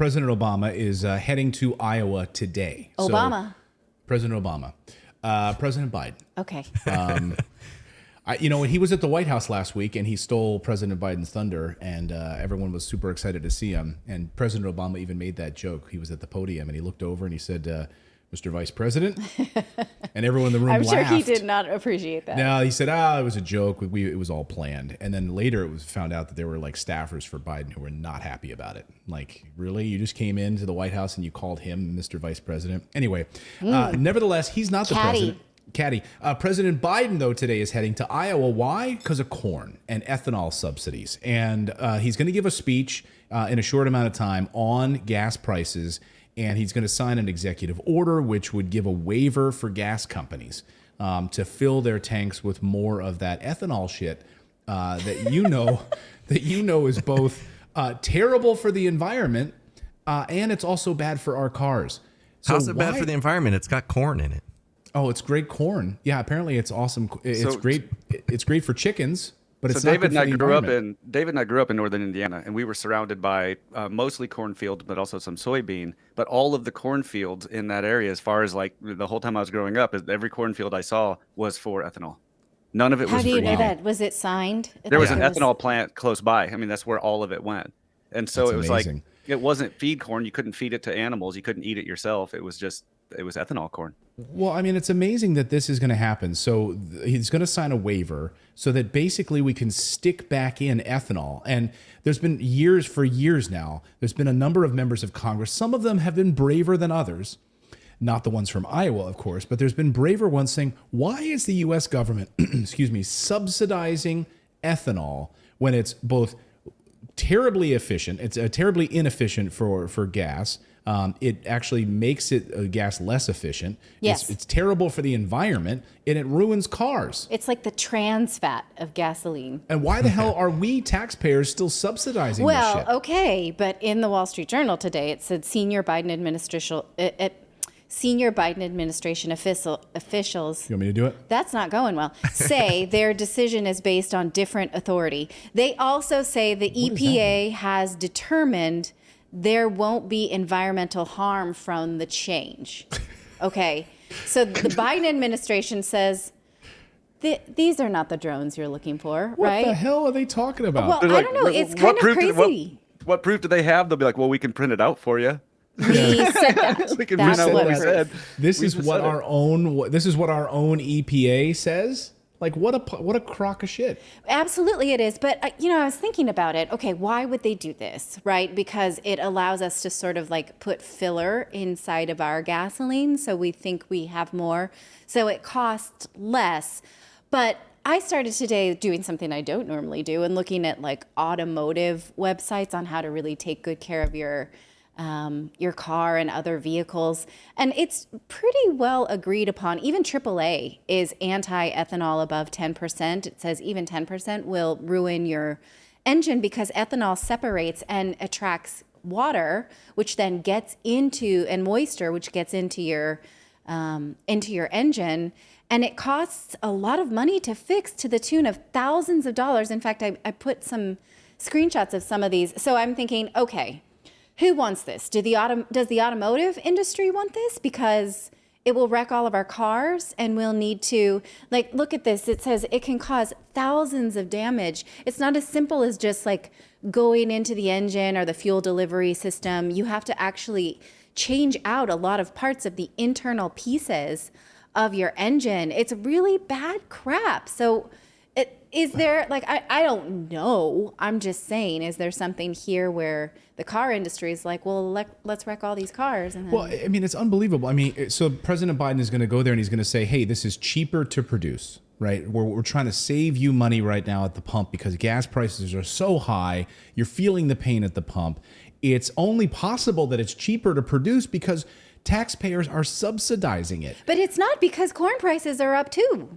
President Obama is heading to Iowa today. Obama. So, President Obama. President Biden. Okay. When he was at the White House last week and he stole President Biden's thunder, and everyone was super excited to see him. And President Obama even made that joke. He was at the podium and he looked over and he said, Mr. Vice President, and everyone in the room I'm laughed. sure he did not appreciate that. No, he said, it was a joke. It was all planned. And then later it was found out that there were like staffers for Biden who were not happy about it. Like, really? You just came into the White House and you called him Mr. Vice President? Anyway, nevertheless, he's not the president. President Biden, though, today is heading to Iowa. Why? Because of corn and ethanol subsidies. And he's going to give a speech in a short amount of time on gas prices. And he's going to sign an executive order which would give a waiver for gas companies to fill their tanks with more of that ethanol shit that is both terrible for the environment and it's also bad for our cars. So how's it bad for the environment? It's got corn in it. Oh, it's great corn. Yeah, apparently it's awesome. It's great. It's great for chickens. But it's David not good for the environment. David and I grew up in northern Indiana, and we were surrounded by mostly cornfields, but also some soybean. But all of the cornfields in that area, as far as like the whole time I was growing up, every cornfield I saw was for ethanol. None of it was for How do you know eating. that? Was it signed? There was an ethanol plant close by. I mean, that's where all of it went. And so it was amazing. Like, it wasn't feed corn. You couldn't feed it to animals. You couldn't eat it yourself. It was ethanol corn. Well, I mean, it's amazing that this is going to happen. So he's going to sign a waiver so that basically we can stick back in ethanol. And there's been for years now, there's been a number of members of Congress. Some of them have been braver than others. Not the ones from Iowa, of course, but there's been braver ones saying, why is the U.S. government, subsidizing ethanol when it's both terribly efficient, it's terribly inefficient for gas. It actually makes gas less efficient. Yes. It's terrible for the environment, and it ruins cars. It's like the trans fat of gasoline. And why the hell are we taxpayers still subsidizing this shit? Well, okay, but in the Wall Street Journal today, it said senior Biden administration officials. You want me to do it? That's not going well. Say their decision is based on different authority. They also say the EPA has determined there won't be environmental harm from the change. Okay, so the Biden administration says these are not the drones you're looking for, right? What the hell are they talking about? Well, I don't know. It's kind of crazy. What proof do they have? They'll be like, well, we can print it out for you. We said that. We can print out what we said. This is what our own EPA says. Like, what a crock of shit. Absolutely it is. But, I was thinking about it. Okay, why would they do this, right? Because it allows us to sort of like put filler inside of our gasoline. So we think we have more. So it costs less. But I started today doing something I don't normally do and looking at like automotive websites on how to really take good care of your car and other vehicles. And it's pretty well agreed upon. Even AAA is anti-ethanol above 10%. It says even 10% will ruin your engine because ethanol separates and attracts water, which then gets into, and moisture, which gets into your engine. And it costs a lot of money to fix, to the tune of thousands of dollars. In fact, I put some screenshots of some of these. So I'm thinking, okay, who wants this? Does the automotive industry want this? Because it will wreck all of our cars and we'll need to, like, look at this. It says it can cause thousands of damage. It's not as simple as just like going into the engine or the fuel delivery system. You have to actually change out a lot of parts of the internal pieces of your engine. It's really bad crap. So is there, like, I don't know. I'm just saying, is there something here where the car industry is like, well, let's wreck all these cars? And then... Well, I mean, it's unbelievable. I mean, so President Biden is going to go there and he's going to say, hey, this is cheaper to produce, right? We're trying to save you money right now at the pump because gas prices are so high. You're feeling the pain at the pump. It's only possible that it's cheaper to produce because taxpayers are subsidizing it. But it's not, because corn prices are up too.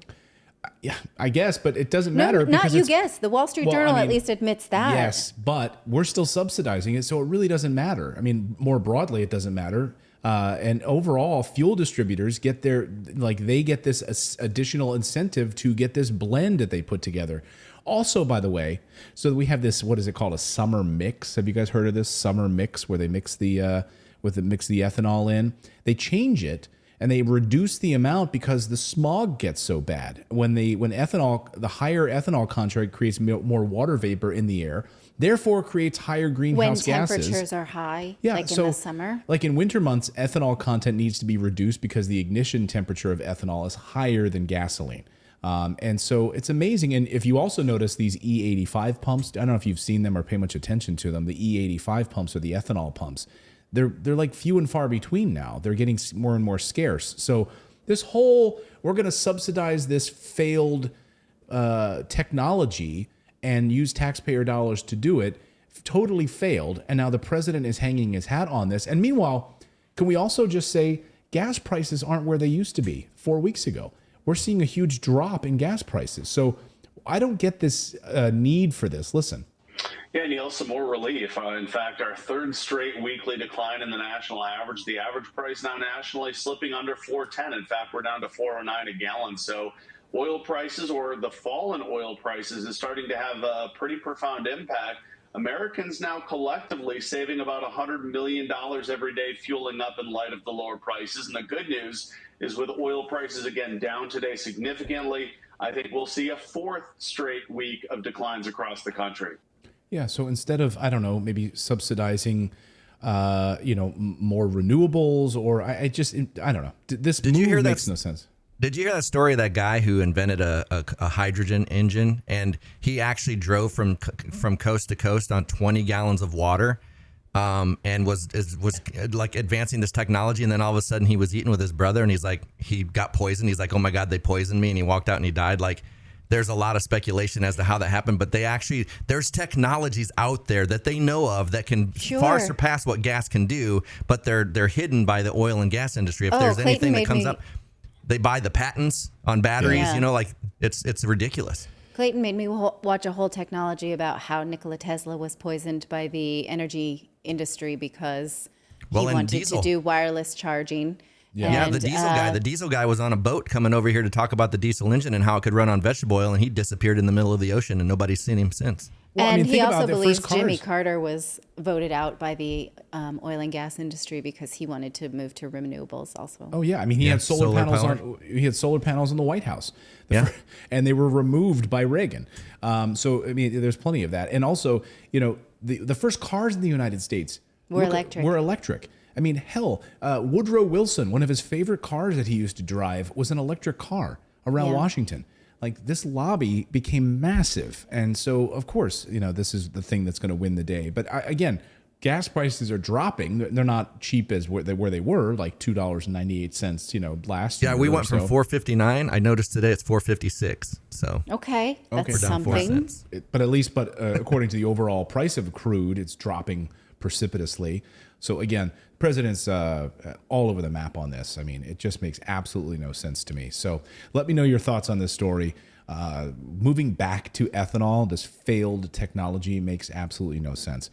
Yeah, I guess, but it doesn't matter. No, not you guess. The Wall Street Journal at least admits that. Yes, but we're still subsidizing it, so it really doesn't matter. I mean, more broadly, it doesn't matter. And overall, fuel distributors get they get this additional incentive to get this blend that they put together. Also, by the way, so we have this, what is it called, a summer mix? Have you guys heard of this summer mix where they mix the mix the ethanol in? They change it and they reduce the amount because the smog gets so bad. When ethanol, the higher ethanol content creates more water vapor in the air, therefore creates higher greenhouse gases. Temperatures are high, Yeah, like in the summer. Like in winter months, ethanol content needs to be reduced because the ignition temperature of ethanol is higher than gasoline. And so it's amazing. And if you also notice these E85 pumps, I don't know if you've seen them or pay much attention to them, the E85 pumps or the ethanol pumps, they're like few and far between now. They're getting more and more scarce. So this whole, we're going to subsidize this failed technology and use taxpayer dollars to do it, totally failed. And now the president is hanging his hat on this. And meanwhile, can we also just say gas prices aren't where they used to be 4 weeks ago? We're seeing a huge drop in gas prices. So I don't get this need for this. Listen. Yeah, Neil, some more relief. In fact, our third straight weekly decline in the national average. The average price now nationally slipping under 410. In fact, we're down to 409 a gallon. So oil prices, or the fall in oil prices, is starting to have a pretty profound impact. Americans now collectively saving about $100 million every day fueling up in light of the lower prices. And the good news is, with oil prices again down today significantly, I think we'll see a fourth straight week of declines across the country. Yeah, so instead of, I don't know, maybe subsidizing, more renewables, or I don't know. This Did you hear that? Makes no sense. Did you hear that story of that guy who invented a hydrogen engine, and he actually drove from coast to coast on 20 gallons of water, and was like advancing this technology, and then all of a sudden he was eating with his brother, and he got poisoned. He's like, oh my God, they poisoned me, and he walked out and he died. Like, there's a lot of speculation as to how that happened, but there's technologies out there that they know of that can far surpass what gas can do, but they're hidden by the oil and gas industry. If there's anything that comes up, they buy the patents on batteries. Yeah. It's ridiculous. Clayton made me watch a whole technology about how Nikola Tesla was poisoned by the energy industry because he wanted to do wireless charging. Yeah, the diesel guy. The diesel guy was on a boat coming over here to talk about the diesel engine and how it could run on vegetable oil, and he disappeared in the middle of the ocean, and nobody's seen him since. Well, and he also about believes Jimmy Carter was voted out by the oil and gas industry because he wanted to move to renewables also. Oh yeah, I mean he had solar panels he had solar panels in the White House. And they were removed by Reagan. So I mean there's plenty of that. And also, the first cars in the United States were electric. I mean, hell, Woodrow Wilson, one of his favorite cars that he used to drive was an electric car around Washington. Like, this lobby became massive. And so, of course, this is the thing that's going to win the day. But again, gas prices are dropping. They're not cheap as where they were, like $2.98, last year. Yeah, we went from $4.59. I noticed today it's $4.56. So okay, that's we're down 4 something. cents. But according to the overall price of crude, it's dropping precipitously. So again, president's all over the map on this. I mean, it just makes absolutely no sense to me. So let me know your thoughts on this story. Moving back to ethanol, this failed technology makes absolutely no sense.